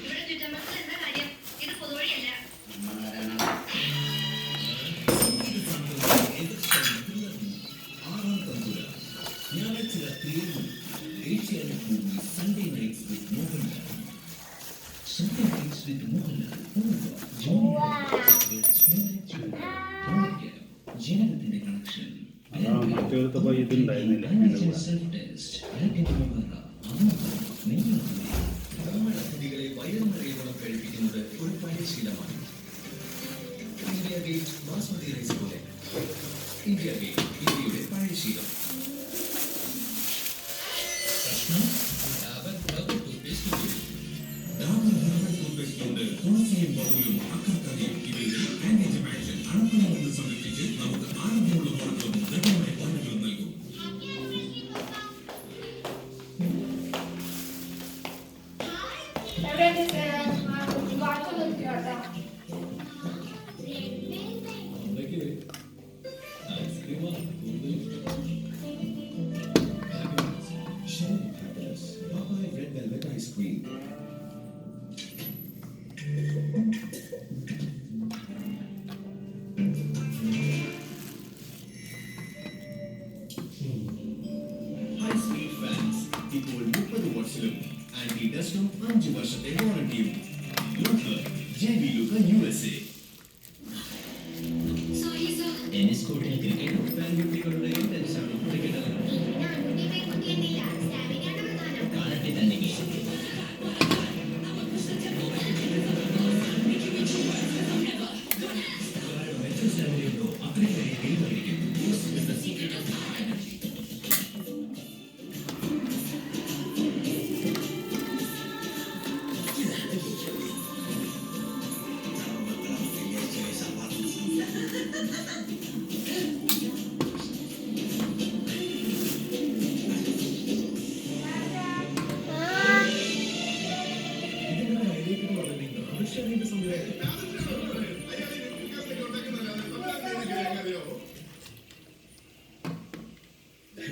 ഇവിടെ ചുറ്റമ്പലത്തിൽ എന്താ കാര്യം? ഇത് പൊതുവഴിയല്ല. Sunday nights with Mohanlal. Sunday nights with Mohanlal. ജീവിതത്തിന്റെ കണക്ഷൻ നമ്മുടെ അതിഥികളെ വയറും നിറയോളം കഴിപ്പിക്കുന്നത് ഒരു പഴയ ശീലമാണ്. ഇന്ത്യ ഗേറ്റ് ബാസ്മതി റൈസ് പോലെ ഇന്ത്യ ഗേറ്റ് ഇന്ത്യയുടെ പഴയ ശീലം. തുളസിയും ബഹുലും അക്കാത്തറിയും ഇവയുടെ ആന്റിജമാക്ഷൻ അണുക്കളെന്ന് സംരക്ഷിച്ച് നമുക്ക് ആരോഗ്യമുള്ള ഓണങ്ങളും ദൃഢമായ ഓണങ്ങളും നൽകും. Red velvet ice cream. High-speed fans. ഇപ്പോൾ 30 വർഷവും ആന്റി ഡസ്റ്റും 5 വർഷത്തെ വാറണ്ടിയും. ലൂക്ക JB ലൂക്ക USA. ടെന്നീസ് കോർട്ടിൽ ക്രിക്കറ്റ് പെൺകുട്ടികളുടെ ടെൻഷനാണ് ക്രിക്കറ്റ് കാലത്തെ തന്നെ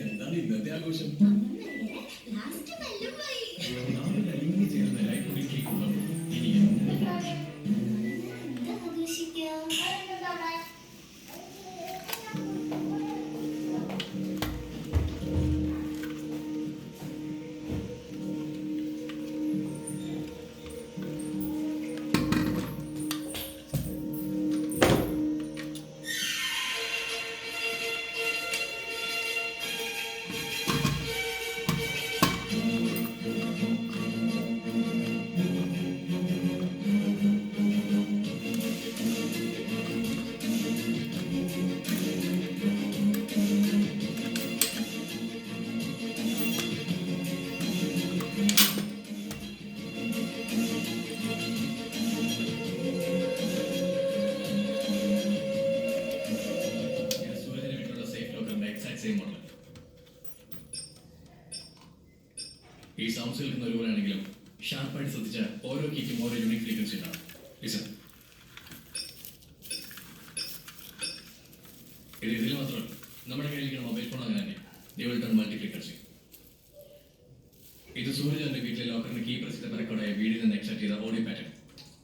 എന്താണ് ഇന്നത്തെ ആഘോഷം? ഈ സൗണ്ട്സ് കേൾക്കുന്ന ഒരുവരാണെങ്കിലും ഷാർപ്പായിട്ട് ശ്രദ്ധിച്ച ഓരോ കീക്കും ഓരോ യൂണിക് ഫ്രീക്വൻസി ഉണ്ടാവും. ഇത് ഇതിൽ മാത്രമല്ല, നമ്മുടെ കയ്യിലിരിക്കുന്ന മൊബൈൽ ഫോൺ അങ്ങനെ തന്നെ ഡ്യുവൽ ടോൺ മൾട്ടി ഫ്രീക്വൻസി. ഇത് സൂര്യചന്ദ്രന്റെ വീട്ടിലെ ലോക്കറിന് കീ പ്രസ് ചെയ്ത റെക്കോർഡായ വീഡിയോയിൽ നിന്ന് എക്സ്ട്രാക്ട് ചെയ്ത ഓഡിയോ പാറ്റേൺ.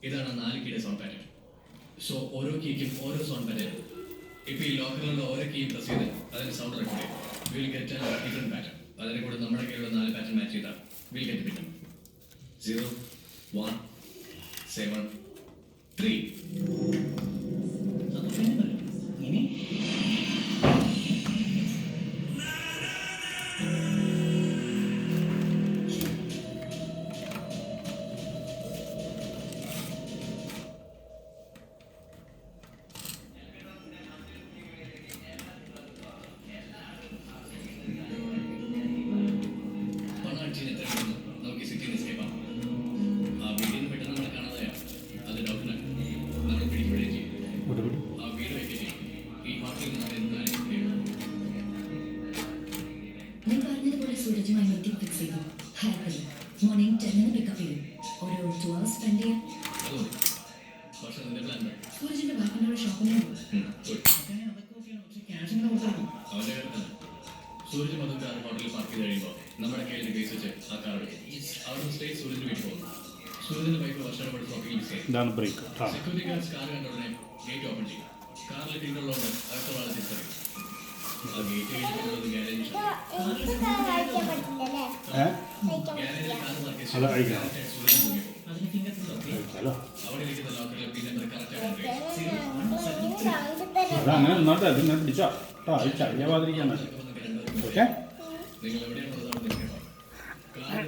ഇതാണ് 4 കീയുടെ സൗണ്ട് പാറ്റേൺ. സോ ഓരോ കീക്കും ഓരോ സൗണ്ട് പാറ്റേൺ. ഇപ്പോൾ ഈ ലോക്കറിലുള്ള ഓരോ കീ പ്രസ് ചെയ്ത് അതിന് സൗണ്ട് റെക്കോർഡ് ചെയ്യും. Will get A different pattern. അതിനെ കൂടെ നമ്മുടെ കയ്യിലുള്ള 4 പാറ്റേൺ മാച്ച് ചെയ്താൽ വിൽ ഗെറ്റ് കിട്ടും. 0 1 7 3. ഇനി സൂരജുമായി മീറ്റിംഗ് ഫിക്സ് ചെയ്തു. ഹാപ്പി മോർണിംഗ് 10 പിക്കപ്പ് ചെയ്യും. ഒരു 2 hours സ്പെൻഡ് ചെയ്യാം. സൂരജിന്റെ ബാക്കിനുള്ള ഷോപ്പിംഗ് സൂരജ് മധുക്കാർ ഹോട്ടലിൽ പാർക്ക് ചെയ്ത് കഴിയുമ്പോൾ നമ്മുടെ കയ്യിൽ ബേസ് വെച്ച് ആ കാർ എടുക്കും. അവിടെ സ്റ്റേ സൂരജിന് വീട്ടിൽ പോകും. സൂര്യന്റെ വൈഫ് വർഷയുടെ ഷോപ്പിംഗ് മിസ് ചെയ്തു. ഇതാണ് ബ്രേക്ക്. സെക്യൂരിറ്റി ഗാർഡ്സ് കാർ കണ്ട ഉടനെ ഗേറ്റ് ഓപ്പൺ ചെയ്യും. കാറിൽ ടീനുള്ളതുകൊണ്ട് അകത്തുള്ള ആളെ തിരിച്ചറിയും. ആ ഗേറ്റ് കഴിഞ്ഞിട്ടുള്ളത് ഗ്യാരേജിൽ ഗ്യാരേജിൽ കാർ പാർക്ക് ചെയ്ത് അത് അഴിക്കണം. സൂര്യൻ മുങ്ങിയപ്പോൾ അതിന് ഫിംഗർ പ്രിന്റ് ഓക്കെ. ഹലോ, അവിടെ ഇരിക്കുന്ന ലോക്കറിലെ പിൻ നമ്പർ കറക്റ്റ് ആക്കാൻ കഴിയും. അതങ്ങനെ നിന്നോട്ടെ. അതിങ്ങനെ പിടിച്ചോ കേട്ടോ. അത് ചഴിയാവാതിരിക്കാൻ മതി. ഓക്കെ. നിങ്ങൾ എവിടെയാണുള്ളത് അവിടെ നിൽക്കണം. കാറിൽ